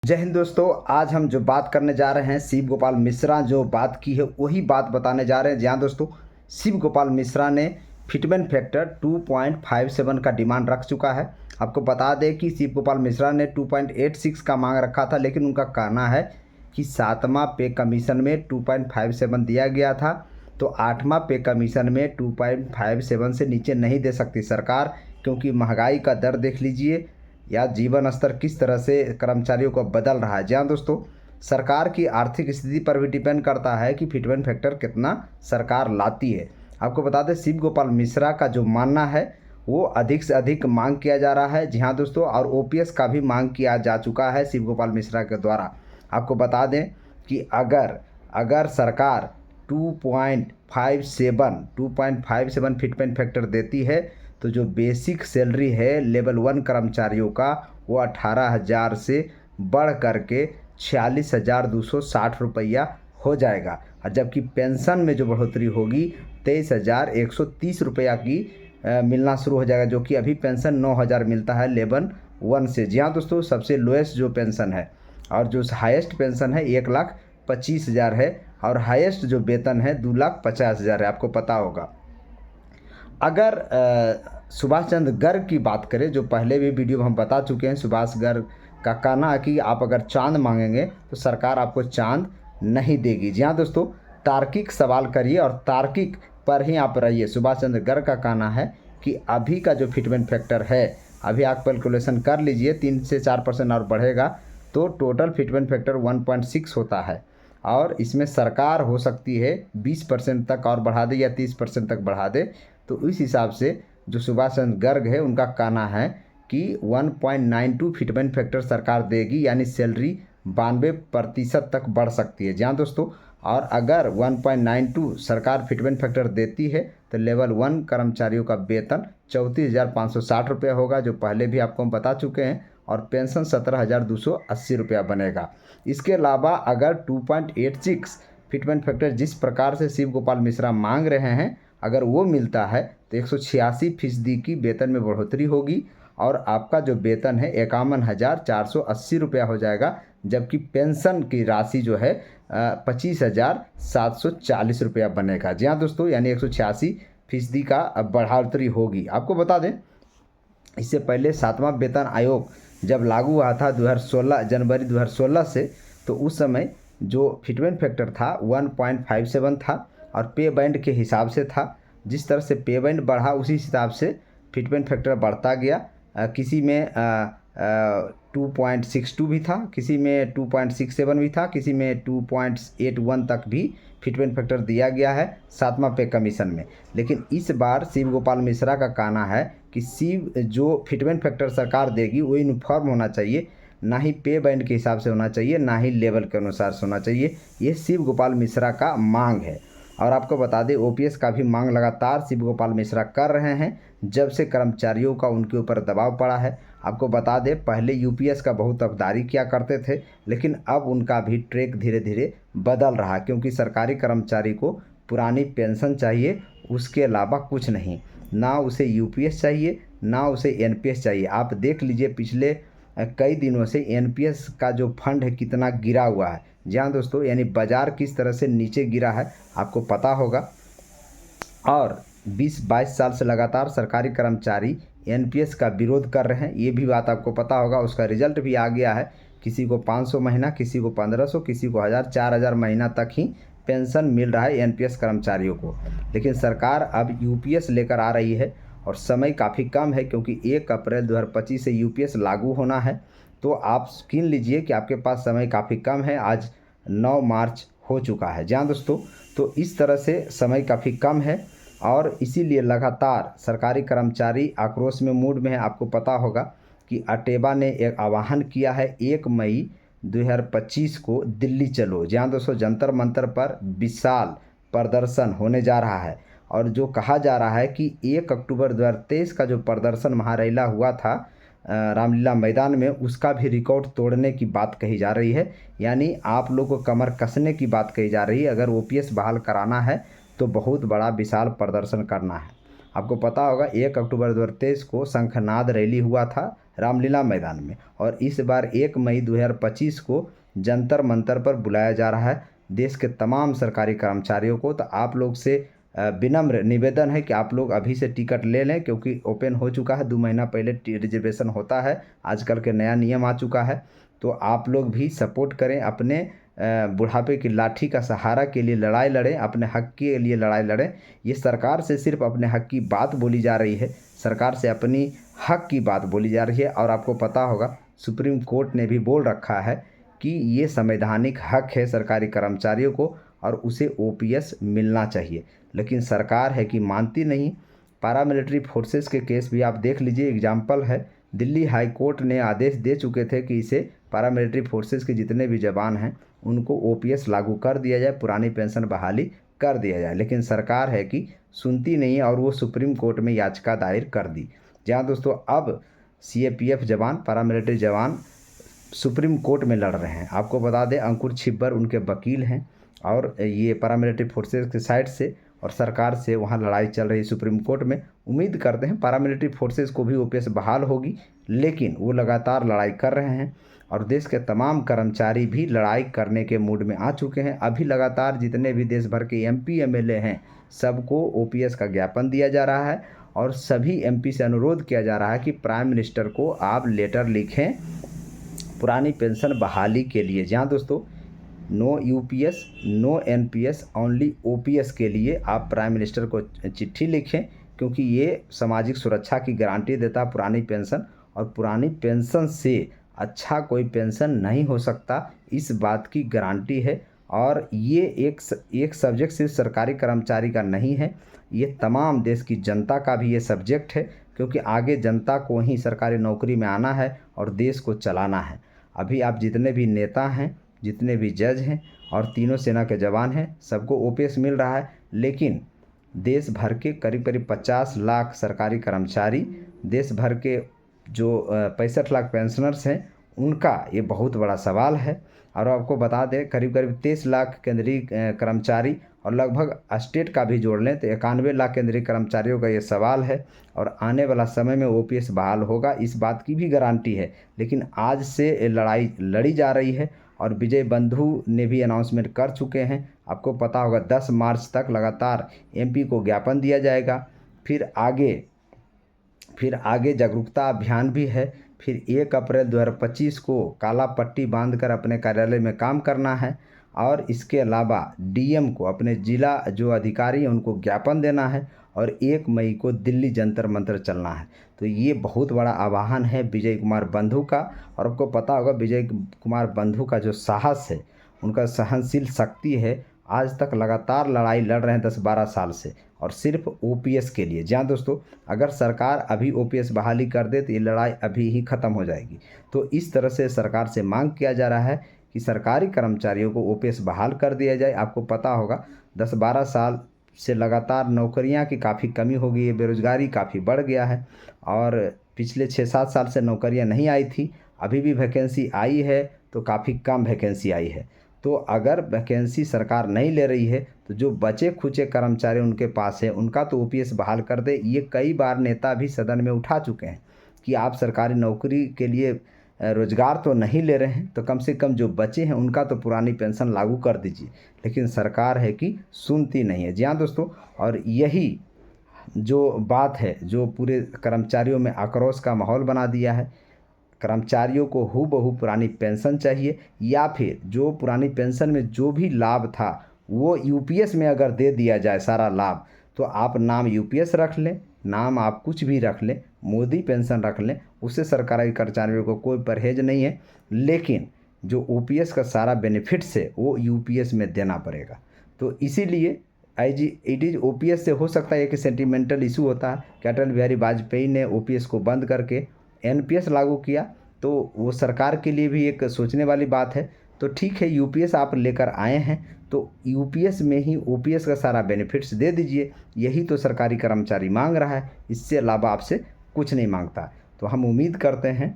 जय हिंद दोस्तों। आज हम जो बात करने जा रहे हैं, शिव गोपाल मिश्रा जो बात की है वही बात बताने जा रहे हैं। जहाँ दोस्तों शिव गोपाल मिश्रा ने फिटमेंट फैक्टर 2.57 का डिमांड रख चुका है। आपको बता दें कि शिव गोपाल मिश्रा ने 2.86 का मांग रखा था, लेकिन उनका कहना है कि 7वां पे कमीशन में 2.57 दिया गया था, तो 8वां पे कमीशन में 2.57 से नीचे नहीं दे सकती सरकार, क्योंकि महंगाई का दर देख लीजिए या जीवन स्तर किस तरह से कर्मचारियों को बदल रहा है। जी हाँ दोस्तों, सरकार की आर्थिक स्थिति पर भी डिपेंड करता है कि फिटमेंट फैक्टर कितना सरकार लाती है। आपको बता दें शिव गोपाल मिश्रा का जो मानना है वो अधिक से अधिक मांग किया जा रहा है। जी हाँ दोस्तों, और ओपीएस का भी मांग किया जा चुका है शिव गोपाल मिश्रा के द्वारा। आपको बता दें कि अगर सरकार 2.57 फिटमेंट फैक्टर देती है तो जो बेसिक सैलरी है लेवल 1 कर्मचारियों का वो 18,000 से बढ़ करके 46,260 रुपया हो जाएगा, और जबकि पेंशन में जो बढ़ोतरी होगी 23,130 रुपया की मिलना शुरू हो जाएगा, जो कि अभी पेंशन 9,000 मिलता है लेवल 1 से। जी हाँ दोस्तों, सबसे लोएस्ट जो पेंशन है, और जो हाईएस्ट पेंशन है 1,25,000 है, और हाईएस्ट जो वेतन है 2,50,000 है। आपको पता होगा। अगर सुभाष चंद्र गर्ग की बात करें, जो पहले भी वीडियो में हम बता चुके हैं, सुभाष गर्ग का कहना है कि आप अगर चांद मांगेंगे तो सरकार आपको चांद नहीं देगी। जी हाँ दोस्तों, तार्किक सवाल करिए और तार्किक पर ही आप रहिए। सुभाष चंद्र गर्ग का कहना है कि अभी का जो फिटमेंट फैक्टर है, अभी आप कैलकुलेशन कर लीजिए, 3 से 4% और बढ़ेगा तो टोटल फिटमेंट फैक्टर 1.6 होता है, और इसमें सरकार हो सकती है 20% तक और बढ़ा दे या 30% तक बढ़ा दे। तो इस हिसाब से जो सुभाष चंद्र गर्ग है उनका कहना है कि 1.92 फिटमेंट फैक्टर सरकार देगी, यानी सैलरी 92% तक बढ़ सकती है। जहाँ दोस्तों, और अगर 1.92 सरकार फिटमेंट फैक्टर देती है तो लेवल 1 कर्मचारियों का वेतन 34,560 रुपया होगा, जो पहले भी आपको हम बता चुके हैं, और पेंशन 17,280 रुपया बनेगा। इसके अलावा अगर 2.86 फिटमेंट फैक्टर जिस प्रकार से शिव गोपाल मिश्रा मांग रहे हैं, अगर वो मिलता है तो 186% की वेतन में बढ़ोतरी होगी, और आपका जो वेतन है 51,480 रुपया हो जाएगा, जबकि पेंशन की राशि जो है 25,740 रुपया बनेगा। जी हाँ दोस्तों, यानी 186% का बढ़ोतरी होगी। आपको बता दें इससे पहले 7वां वेतन आयोग जब लागू हुआ था 2016 जनवरी 2016 से, तो उस समय जो फिटमेंट फैक्टर था 1.57 था, और पे बैंड के हिसाब से था। जिस तरह से पे बैंड बढ़ा उसी हिसाब से फिटमेंट फैक्टर बढ़ता गया। किसी में 2.62 भी था, किसी में 2.67 भी था, किसी में 2.81 तक भी फिटमेंट फैक्टर दिया गया है 7वां पे कमीशन में। लेकिन इस बार शिव गोपाल मिश्रा का कहना है कि जो फिटमेंट फैक्टर सरकार देगी वो यूनिफॉर्म होना चाहिए, ना ही पे बैंड के हिसाब से होना चाहिए, ना ही लेवल के अनुसार से होना चाहिए। ये शिव गोपाल मिश्रा का मांग है। और आपको बता दें ओपीएस का भी मांग लगातार शिव गोपाल मिश्रा कर रहे हैं, जब से कर्मचारियों का उनके ऊपर दबाव पड़ा है। आपको बता दें पहले यूपीएस का बहुत अबदारी किया करते थे, लेकिन अब उनका भी ट्रैक धीरे धीरे बदल रहा है, क्योंकि सरकारी कर्मचारी को पुरानी पेंशन चाहिए, उसके अलावा कुछ नहीं। ना उसे यूपीएस चाहिए, ना उसे एनपीएस चाहिए। आप देख लीजिए पिछले कई दिनों से एनपीएस का जो फंड है कितना गिरा हुआ है। जी हाँ दोस्तों, यानी बाजार किस तरह से नीचे गिरा है आपको पता होगा। और 20-22 साल से लगातार सरकारी कर्मचारी एनपीएस का विरोध कर रहे हैं, ये भी बात आपको पता होगा। उसका रिजल्ट भी आ गया है। किसी को 500 महीना, किसी को 1500, किसी को 1000-4000 महीना तक ही पेंशन मिल रहा है एनपीएस कर्मचारियों को। लेकिन सरकार अब यूपीएस लेकर आ रही है, और समय काफ़ी कम है, क्योंकि 1 अप्रैल 2025 से यूपीएस लागू होना है। तो आप गिन लीजिए कि आपके पास समय काफ़ी कम है। आज 9 मार्च हो चुका है। जहाँ दोस्तों, तो इस तरह से समय काफ़ी कम है, और इसीलिए लगातार सरकारी कर्मचारी आक्रोश में मूड में है। आपको पता होगा कि अटेबा ने एक आह्वान किया है 1 मई 2025 को दिल्ली चलो। जहाँ दोस्तों जंतर मंतर पर विशाल प्रदर्शन होने जा रहा है, और जो कहा जा रहा है कि 1 अक्टूबर 2023 का जो प्रदर्शन महारैला हुआ था रामलीला मैदान में, उसका भी रिकॉर्ड तोड़ने की बात कही जा रही है। यानी आप लोग को कमर कसने की बात कही जा रही है। अगर ओपीएस बहाल कराना है तो बहुत बड़ा विशाल प्रदर्शन करना है। आपको पता होगा 1 अक्टूबर 2023 को शंखनाद रैली हुआ था रामलीला मैदान में। और इस बार 1 मई 2025 को जंतर मंतर पर बुलाया जा रहा है देश के तमाम सरकारी कर्मचारियों को। तो आप लोग से विनम्र निवेदन है कि आप लोग अभी से टिकट ले लें, क्योंकि ओपन हो चुका है। 2 महीना पहले रिजर्वेशन होता है, आजकल के नया नियम आ चुका है। तो आप लोग भी सपोर्ट करें, अपने बुढ़ापे की लाठी का सहारा के लिए लड़ाई लड़ें, अपने हक के लिए लड़ाई लड़ें। ये सरकार से सिर्फ अपने हक की बात बोली जा रही है, सरकार से अपनी हक की बात बोली जा रही है। और आपको पता होगा सुप्रीम कोर्ट ने भी बोल रखा है कि ये संवैधानिक हक है सरकारी कर्मचारियों को और उसे ओपीएस मिलना चाहिए, लेकिन सरकार है कि मानती नहीं। पैरामिलिट्री फोर्सेस के केस भी आप देख लीजिए, एग्जाम्पल है। दिल्ली हाई कोर्ट ने आदेश दे चुके थे कि इसे पैरामिलिट्री फोर्सेस के जितने भी जवान हैं उनको ओपीएस लागू कर दिया जाए, पुरानी पेंशन बहाली कर दिया जाए, लेकिन सरकार है कि सुनती नहीं है और वो सुप्रीम कोर्ट में याचिका दायर कर दी। जहाँ दोस्तों अब सीएपीएफ जवान, पैरामिलिट्री जवान सुप्रीम कोर्ट में लड़ रहे हैं। आपको बता दें अंकुर छिब्बर उनके वकील हैं और ये पैरामिलिट्री फोर्सेस के साइड से और सरकार से वहाँ लड़ाई चल रही है सुप्रीम कोर्ट में। उम्मीद करते हैं पैरामिलिट्री फोर्सेस को भी ओपीएस बहाल होगी, लेकिन वो लगातार लड़ाई कर रहे हैं और देश के तमाम कर्मचारी भी लड़ाई करने के मूड में आ चुके हैं। अभी लगातार जितने भी देश भर के एमपी एमएलए हैं सबको ओपीएस का ज्ञापन दिया जा रहा है और सभी एमपी से अनुरोध किया जा रहा है कि प्राइम मिनिस्टर को आप लेटर लिखें पुरानी पेंशन बहाली के लिए। जहाँ दोस्तों no UPS no NPS only OPS के लिए आप प्राइम मिनिस्टर को चिट्ठी लिखें, क्योंकि ये सामाजिक सुरक्षा की गारंटी देता है पुरानी पेंशन, और पुरानी पेंशन से अच्छा कोई पेंशन नहीं हो सकता, इस बात की गारंटी है। और ये एक सब्जेक्ट सिर्फ सरकारी कर्मचारी का नहीं है, ये तमाम देश की जनता का भी ये सब्जेक्ट है, क्योंकि आगे जनता को ही सरकारी नौकरी में आना है और देश को चलाना है। अभी आप जितने भी नेता हैं, जितने भी जज हैं और तीनों सेना के जवान हैं, सबको ओपीएस मिल रहा है, लेकिन देश भर के करीब करीब 50 लाख सरकारी कर्मचारी, देश भर के जो 65 लाख पेंशनर्स हैं, उनका ये बहुत बड़ा सवाल है। और आपको बता दें करीब करीब 23 लाख केंद्रीय कर्मचारी और लगभग स्टेट का भी जोड़ लें तो 91 लाख केंद्रीय कर्मचारियों का ये सवाल है। और आने वाला समय में ओपीएस बहाल होगा, इस बात की भी गारंटी है। लेकिन आज से लड़ाई लड़ी जा रही है और विजय बंधु ने भी अनाउंसमेंट कर चुके हैं। आपको पता होगा 10 मार्च तक लगातार एमपी को ज्ञापन दिया जाएगा। फिर आगे जागरूकता अभियान भी है। फिर 1 अप्रैल 2025 को काला पट्टी बांधकर अपने कार्यालय में काम करना है। और इसके अलावा डीएम को, अपने जिला जो अधिकारी हैं उनको ज्ञापन देना है। और 1 मई को दिल्ली जंतर मंतर चलना है। तो ये बहुत बड़ा आह्वान है विजय कुमार बंधु का। और आपको पता होगा विजय कुमार बंधु का जो साहस है, उनका सहनशील शक्ति है, आज तक लगातार लड़ाई लड़ रहे हैं 10-12 साल से, और सिर्फ ओपीएस के लिए। जहाँ दोस्तों अगर सरकार अभी ओपीएस बहाली कर दे तो ये लड़ाई अभी ही ख़त्म हो जाएगी। तो इस तरह से सरकार से मांग किया जा रहा है कि सरकारी कर्मचारियों को ओपीएस बहाल कर दिया जाए। आपको पता होगा 10-12 साल से लगातार नौकरियां की काफ़ी कमी हो गई है, बेरोज़गारी काफ़ी बढ़ गया है और पिछले 6-7 साल से नौकरियां नहीं आई थी। अभी भी वैकेंसी आई है तो काफ़ी कम वैकेंसी आई है। तो अगर वैकेंसी सरकार नहीं ले रही है तो जो बचे खुचे कर्मचारी उनके पास है उनका तो ओपीएस बहाल कर दे। ये कई बार नेता भी सदन में उठा चुके हैं कि आप सरकारी नौकरी के लिए रोज़गार तो नहीं ले रहे हैं, तो कम से कम जो बचे हैं उनका तो पुरानी पेंशन लागू कर दीजिए। लेकिन सरकार है कि सुनती नहीं है। जी हाँ दोस्तों, और यही जो बात है जो पूरे कर्मचारियों में आक्रोश का माहौल बना दिया है। कर्मचारियों को हूबहू पुरानी पेंशन चाहिए, या फिर जो पुरानी पेंशन में जो भी लाभ था वो यूपीएस में अगर दे दिया जाए सारा लाभ, तो आप नाम यूपीएस रख लें, नाम आप कुछ भी रख लें, मोदी पेंशन रख लें, उससे सरकारी कर्मचारियों को कोई परहेज नहीं है। लेकिन जो ओपीएस का सारा बेनिफिट्स है वो यूपीएस में देना पड़ेगा। तो इसीलिए इट इज़ ओपीएस से हो सकता है एक सेंटिमेंटल इशू होता है कि अटल बिहारी वाजपेयी ने ओपीएस को बंद करके एनपीएस लागू किया, तो वो सरकार के लिए भी एक सोचने वाली बात है। तो ठीक है, यूपीएस आप लेकर आए हैं तो यूपीएस में ही ओपीएस का सारा बेनिफिट्स दे दीजिए। यही तो सरकारी कर्मचारी मांग रहा है, इससे अलावा आपसे कुछ नहीं मांगता। तो हम उम्मीद करते हैं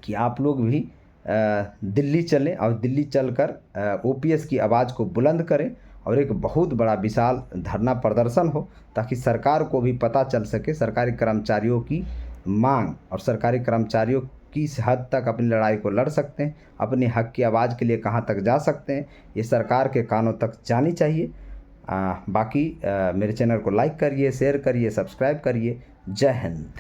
कि आप लोग भी दिल्ली चलें और दिल्ली चलकर ओपीएस की आवाज़ को बुलंद करें और एक बहुत बड़ा विशाल धरना प्रदर्शन हो, ताकि सरकार को भी पता चल सके सरकारी कर्मचारियों की मांग और सरकारी कर्मचारियों किस हद तक अपनी लड़ाई को लड़ सकते हैं, अपने हक की आवाज़ के लिए कहाँ तक जा सकते हैं, ये सरकार के कानों तक जानी चाहिए। बाकी मेरे चैनल को लाइक करिए, शेयर करिए, सब्सक्राइब करिए। जय हिंद।